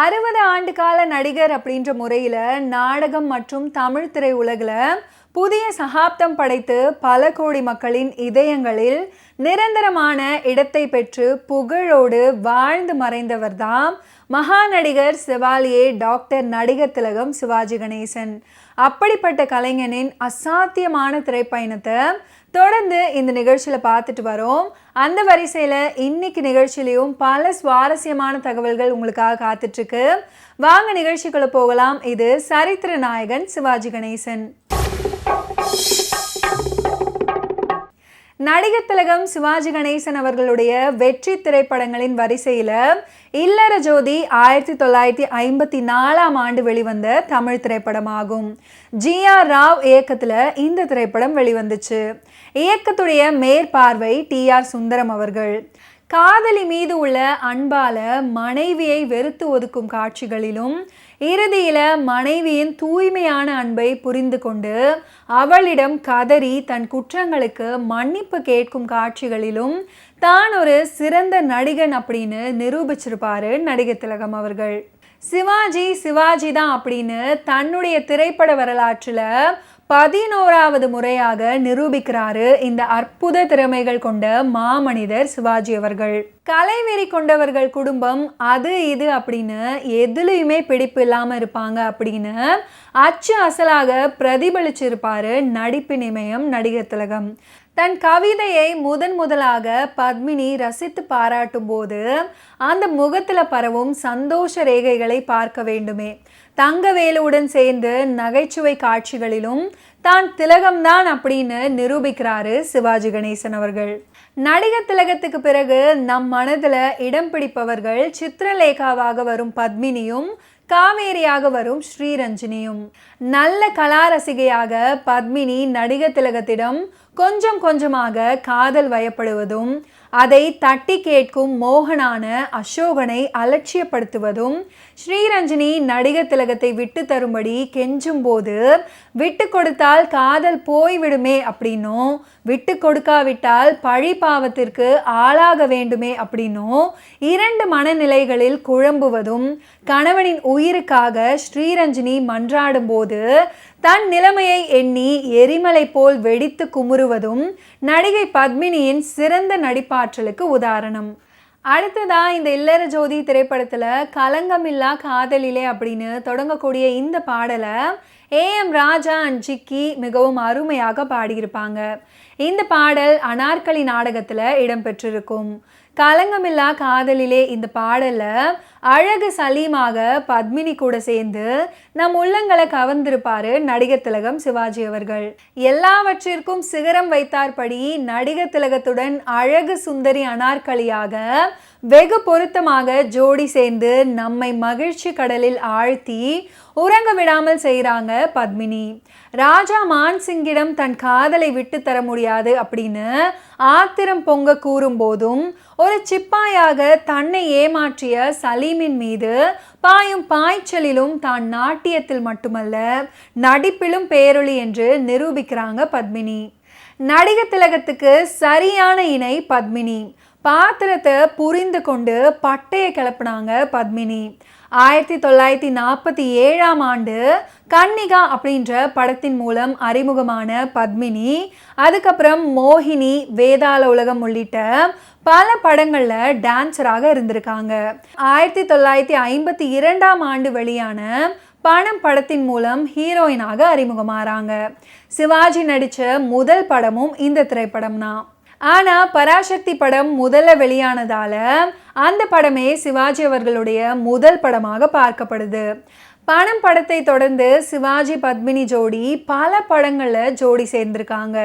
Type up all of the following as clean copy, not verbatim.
60 ஆண்டு கால நடிகர் அப்படின்ற முறையில் நாடகம் மற்றும் தமிழ் திரையுலகில் புதிய சகாப்தம் படைத்து பல கோடி மக்களின் இதயங்களில் நிரந்தரமான இடத்தை பெற்று புகழோடு வாழ்ந்து மறைந்தவர் தான் மகா நடிகர் செவாலியே டாக்டர் நடிகர் திலகம் சிவாஜி கணேசன். அப்படிப்பட்ட கலைஞனின் அசாத்தியமான திரைப்பயணத்தை தொடர்ந்து இந்த நிகழ்ச்சியில் பார்த்துட்டு வரோம். அந்த வரிசையில் இன்னைக்கு நிகழ்ச்சியிலையும் பல சுவாரஸ்யமான தகவல்கள் உங்களுக்காக காத்துட்ருக்கு. வாங்க நிகழ்ச்சிக்குள்ள போகலாம். இது சரித்திர நாயகன் சிவாஜி கணேசன். நடிகர் திலகம் சிவாஜி கணேசன் அவர்களுடைய வெற்றி திரைப்படங்களின் வரிசையில் இல்லற ஜோதி 1954ஆம் ஆண்டு வெளிவந்த தமிழ் திரைப்படமாகும். ஜி.ஆர். ராவ் இயக்கத்தில் இந்த திரைப்படம் வெளிவந்துச்சு. இயக்கத்துடைய மேற்பார்வை டி.ஆர். சுந்தரம் அவர்கள். காதலி மீது உள்ள அன்பால மனைவியை வெறுத்து ஒதுக்கும் காட்சிகளிலும் இறுதியில மனைவியின் தூய்மையான அன்பை புரிந்து கொண்டு அவளிடம் கதறி தன் குற்றங்களுக்கு மன்னிப்பு கேட்கும் காட்சிகளிலும் தான் ஒரு சிறந்த நடிகன் அப்படின்னு நிரூபிச்சிருப்பாரு நடிகர் திலகம் அவர்கள். சிவாஜி தான் அப்படின்னு தன்னுடைய திரைப்பட வரலாற்றில் 11வது முறையாக நிரூபிக்கிறாரு இந்த அற்புத திறமைகள் கொண்ட மாமனிதர் சிவாஜி அவர்கள். கலைவெறி கொண்டவர்கள் குடும்பம் அது இது அப்படின்னு எதுலையுமே பிடிப்பு இல்லாமல் இருப்பாங்க அப்படின்னு அச்சு அசலாக பிரதிபலிச்சிருப்பாரு நடிப்பின் இமயம் நடிகர் திலகம். தன் கவிதையை முதலாக பத்மினி ரசித்து பாராட்டும் போது அந்த முகத்தில் பரவும் சந்தோஷ ரேகைகளை பார்க்க வேண்டுமே. தங்கவேலுவுடன் சேர்ந்து நகைச்சுவை காட்சிகளிலும் தான் திலகம்தான் அப்படின்னு நிரூபிக்கிறாரு சிவாஜி கணேசன் அவர்கள். நடிகர் திலகத்துக்கு பிறகு நம் மனதில் இடம் பிடிப்பவர்கள் சித்திரலேகாவாக வரும் பத்மினியும் காவேரியாக வரும் ஸ்ரீரஞ்சினியும். நல்ல கலாரசிகையாக பத்மினி நடிகர் திலகத்திடம் கொஞ்சம் கொஞ்சமாக காதல் வயப்படுவதும் அதை தட்டி கேட்கும் மோகனான அசோகனை அலட்சியப்படுத்துவதும் ஸ்ரீரஞ்சினி நடிகர் திலகத்தை விட்டு தரும்படி கெஞ்சும் போது விட்டு கொடுத்தால் காதல் போய்விடுமே அப்படின்னும் விட்டு கொடுக்காவிட்டால் பழி பாவத்திற்கு ஆளாக வேண்டுமே அப்படின்னும் இரண்டு மனநிலைகளில் குழம்புவதும் கணவனின் உயிருக்காக ஸ்ரீரஞ்சினி மன்றாடும் போது தன் நிலைமையை எண்ணி எரிமலை போல் வெடித்து குமுறுவதும் நடிகை பத்மினியின் சிறந்த நடிப்பாற்றலுக்கு உதாரணம். அடுத்ததா இந்த இல்லற ஜோதி திரைப்படத்தில் கலங்கமில்லா காதலிலே அப்படின்னு தொடங்கக்கூடிய இந்த பாடலை ஏ.எம். ராஜா அண்ட் ஜிக்கி மிகவும் அருமையாக பாடியிருப்பாங்க. இந்த பாடல் அனார்கலி நாடகத்தில் இடம்பெற்றிருக்கும். கலங்கமில்லா காதலிலே இந்த பாடலில் அழகு சலீமாக பத்மினி கூட சேர்ந்து நம் உள்ளங்களை கவர்ந்திருப்பாரு நடிகர் திலகம் சிவாஜி அவர்கள். எல்லாவற்றிற்கும் சிகரம் வைத்தார்படி நடிகர் திலகத்துடன் அழகு சுந்தரி அனார்கலியாக வெகு பொருத்தமாக ஜோடி சேர்ந்து நம்மை மகிழ்ச்சி கடலில் ஆழ்த்தி உறங்க விடாமல் செய்கிறாங்க பத்மினி. ராஜா மான்சிங்கிடம் தன் காதலை விட்டு தர முடியாது அப்படின்னு ஆத்திரம் பொங்க கூறும் போதும் ஒரு சிப்பாயாக தன்னை ஏமாற்றிய சலீமின் மீது பாயும் பாய்ச்சலிலும் தான் நாட்டியத்தில் மட்டுமல்ல நடிப்பிலும் பேரொளி என்று நிரூபிக்கிறாங்க பத்மினி. நடிகர் திலகத்துக்கு சரியான இணை பத்மினி. பாத்திரத்தை புரிந்து கொண்டு பட்டையை கிளப்பினாங்க பத்மினி. 1947ஆம் ஆண்டு கன்னிகா அப்படின்ற படத்தின் மூலம் அறிமுகமான பத்மினி அதுக்கப்புறம் மோகினி, வேதாள உலகம் உள்ளிட்ட பல படங்களில் டான்ஸராக இருந்திருக்காங்க. 1952ஆம் ஆண்டு வெளியான பணம் படத்தின் மூலம் ஹீரோயினாக அறிமுகமாறாங்க. சிவாஜி நடித்த முதல் படமும் இந்த திரைப்படம் தான். ஆனால் பராசக்தி படம் முதல்ல வெளியானதால அந்த படமே சிவாஜி அவர்களுடைய முதல் படமாக பார்க்கப்படுது. பணம் படத்தை தொடர்ந்து சிவாஜி பத்மினி ஜோடி பல படங்களில் ஜோடி சேர்ந்திருக்காங்க.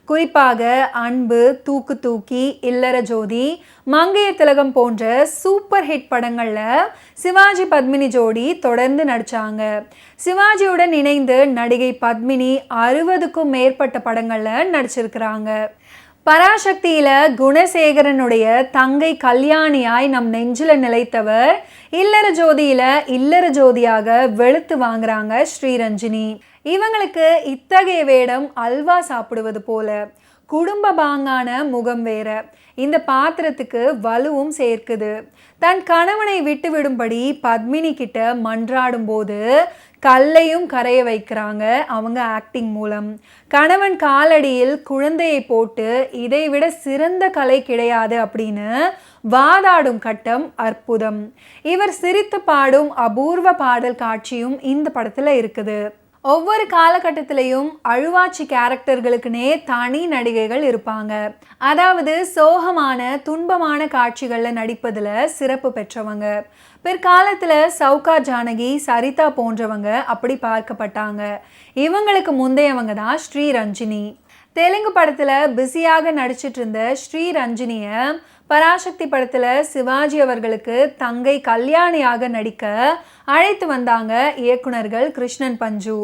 குறிப்பாக அன்பு, தூக்கு தூக்கி, இல்லற ஜோதி, மங்கையர் திலகம் போன்ற சூப்பர் ஹிட் படங்களில் சிவாஜி பத்மினி ஜோடி தொடர்ந்து நடித்தாங்க. சிவாஜியுடன் இணைந்து நடிகை பத்மினி 60க்கும் மேற்பட்ட படங்களில் நடிச்சிருக்கிறாங்க. பராசக்தியில குணசேகரனுடைய தங்கை கல்யாணியாய் நம் நெஞ்சில நிலைத்தவர் இல்லற ஜோதியில இல்லற ஜோதியாக வெளுத்து வாங்குறாங்க ஸ்ரீரஞ்சினி. இவங்களுக்கு இத்தகைய வேடம் அல்வா சாப்பிடுவது போல. குடும்ப பாங்கான முகம் வேற இந்த பாத்திரத்துக்கு வலுவும் சேர்க்குது. தன் கணவனை விட்டு விடும்படி பத்மினி கிட்ட மன்றாடும் போது கல்லையும் கரைய வைக்கிறாங்க அவங்க ஆக்டிங் மூலம். கணவன் காலடியில் குழந்தையை போட்டு இதைவிட சிறந்த கலை கிடையாது அப்படின்னு வாதாடும் கட்டம் அற்புதம். இவர் சிரித்து பாடும் அபூர்வ பாடல் காட்சியும் இந்த படத்துல இருக்குது. ஒவ்வொரு காலகட்டத்திலையும் அழுவாச்சி கேரக்டர்களுக்குனே தனி நடிகைகள் இருப்பாங்க. அதாவது சோகமான துன்பமான காட்சிகளில் நடிப்பதில் சிறப்பு பெற்றவங்க. பிற்காலத்தில் சவுகா ஜானகி, சரிதா போன்றவங்க அப்படி பார்க்கப்பட்டாங்க. இவங்களுக்கு முந்தையவங்க தான் ஸ்ரீரஞ்சினி. தெலுங்கு படத்தில் பிஸியாக நடிச்சிட்டு இருந்த ஸ்ரீரஞ்சினியை பராசக்தி படத்தில் சிவாஜி அவர்களுக்கு தங்கை கல்யாணியாக நடிக்க அழைத்து வந்தாங்க இயக்குனர்கள் கிருஷ்ணன் பஞ்சு.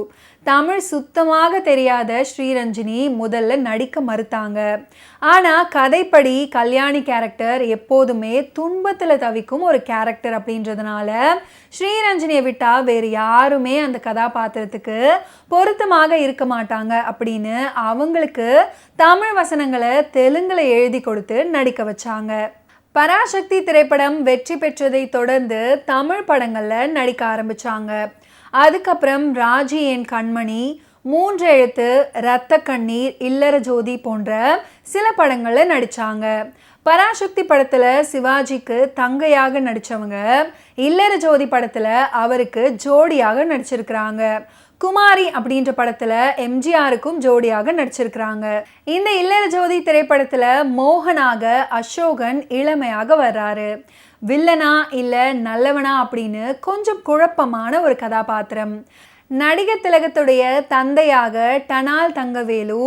தமிழ் சுத்தமாக தெரியாத ஸ்ரீரஞ்சினி முதல்ல நடிக்க மறுத்தாங்க. ஆனால் கதைப்படி கல்யாணி கேரக்டர் எப்போதுமே துன்பத்தில் தவிக்கும் ஒரு கேரக்டர் அப்படின்றதுனால ஸ்ரீரஞ்சினியை விட்டால் வேறு யாருமே அந்த கதாபாத்திரத்துக்கு பொருத்தமாக இருக்க மாட்டாங்க அப்படின்னு அவங்களுக்கு தமிழ் வசனங்களை தெலுங்குல எழுதி கொடுத்து நடிக்க வச்சாங்க. பராசக்தி திரைப்படம் வெற்றி பெற்றதை தொடர்ந்து தமிழ் படங்களில் நடிக்க ஆரம்பித்தாங்க. அதுக்கப்புறம் ராஜி என் கண்மணி, மூன்று எழுத்து, இரத்த கண்ணீர், இல்லற ஜோதி போன்ற சில படங்களில் நடித்தாங்க. பராசக்தி படத்தில் சிவாஜிக்கு தங்கையாக நடித்தவங்க இல்லற ஜோதி படத்தில் அவருக்கு ஜோடியாக நடிச்சிருக்கிறாங்க. குமாரி அப்படின்ற படத்தில் எம்ஜிஆருக்கும் ஜோடியாக நடிச்சிருக்கிறாங்க. இந்த இல்லற ஜோதி திரைப்படத்தில் மோகனாக அசோகன் இளமையாக வர்றாரு. வில்லனா இல்லை நல்லவனா அப்படின்னு கொஞ்சம் குழப்பமான ஒரு கதாபாத்திரம். நடிகர் திலகத்துடைய தந்தையாக டனால் தங்கவேலு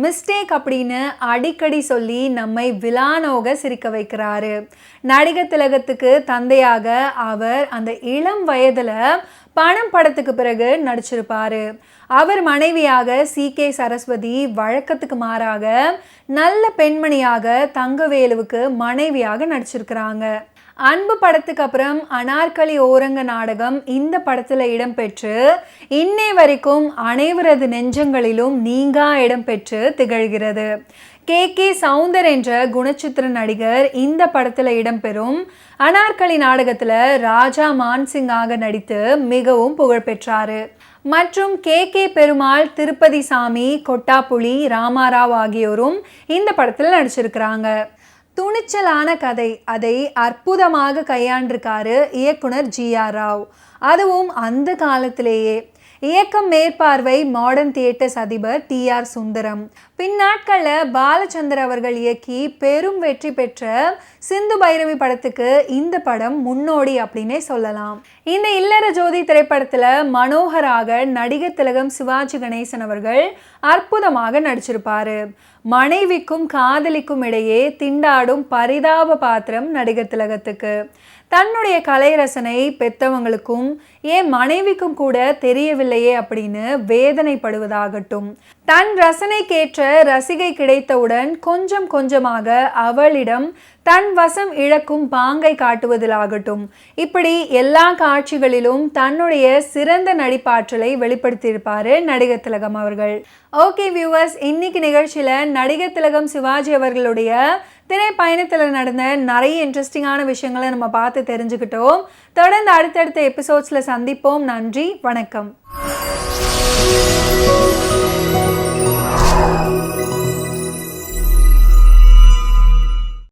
மிஸ்டேக் அப்படின்னு அடிக்கடி சொல்லி நம்மை விலானோக சிரிக்க வைக்கிறாரு. நடிகர் திலகத்துக்கு தந்தையாக அவர் அந்த இளம் வயதில் பணம் படத்துக்கு பிறகு நடிச்சிருப்பாரு. அவர் மனைவியாக CK சரஸ்வதி வழக்கத்துக்கு மாறாக நல்ல பெண்மணியாக தங்கவேலுவுக்கு மனைவியாக நடிச்சிருக்கிறாங்க. அன்பு படத்துக்கு அப்புறம் அனார்கலி ஓரங்க நாடகம் இந்த படத்தில் இடம்பெற்று இன்னை வரைக்கும் அனைவரது நெஞ்சங்களிலும் நீங்கா இடம்பெற்று திகழ்கிறது. KK சவுந்தர் என்ற குணச்சித்திர நடிகர் இந்த படத்தில் இடம்பெறும் அனார்கலி நாடகத்தில் ராஜா மான்சிங்காக நடித்து மிகவும் புகழ் பெற்றார். மற்றும் KK பெருமாள், திருப்பதி சாமி, கொட்டாப்புளி, ராமாராவ் ஆகியோரும் இந்த படத்தில் நடிச்சிருக்கிறாங்க. துணிச்சலான கதை, அதை அற்புதமாக கையாண்டிருக்காரு இயக்குனர் GR ராவ். அதுவும் அந்த காலத்திலேயே. இயக்கம் மேற்பார்வை மாடர்ன் தியேட்டர்ஸ் அதிபர் TR சுந்தரம். பின்னாட்களில் பாலச்சந்தர் அவர்கள் இயக்கி பெரும் வெற்றி பெற்ற சிந்து பைரவி படத்துக்கு இந்த படம் முன்னோடி அப்படின்னே சொல்லலாம். இந்த இல்லற ஜோதி திரைப்படத்தில் மனோகராக நடிகர் திலகம் சிவாஜி கணேசன் அவர்கள் அற்புதமாக நடிச்சிருப்பாரு. மனைவிக்கும் காதலிக்கும் இடையே திண்டாடும் பரிதாப பாத்திரம் நடிகர் திலகத்துக்கு. தன்னுடைய கலை ரசனை பெத்தவங்களுக்கும் ஏன் மனைவிக்கும் கூட தெரியவில்லையே அப்படின்னு வேதனைப்படுவதாகட்டும், தன் ரசனைக்கேற்ற ரசிகை கிடைத்தவுடன் கொஞ்சம் கொஞ்சமாக அவளிடம் தன் வசம் இழக்கும் பாங்கை காட்டுவதிலாகட்டும், இப்படி எல்லா காட்சிகளிலும் தன்னுடைய சிறந்த நடிப்பாற்றலை வெளிப்படுத்தியிருப்பாரு நடிகர் திலகம் அவர்கள். ஓகே வியூவர்ஸ், இன்னைக்கு நிகழ்ச்சியில் நடிகர் திலகம் சிவாஜி அவர்களுடைய திரைப்பயணத்தில் நடந்த நிறைய இன்ட்ரெஸ்டிங்கான விஷயங்களை நம்ம பார்த்து தெரிஞ்சுக்கிட்டோம். தொடர்ந்து அடுத்தடுத்த எபிசோட்ஸில் சந்திப்போம். நன்றி, வணக்கம்.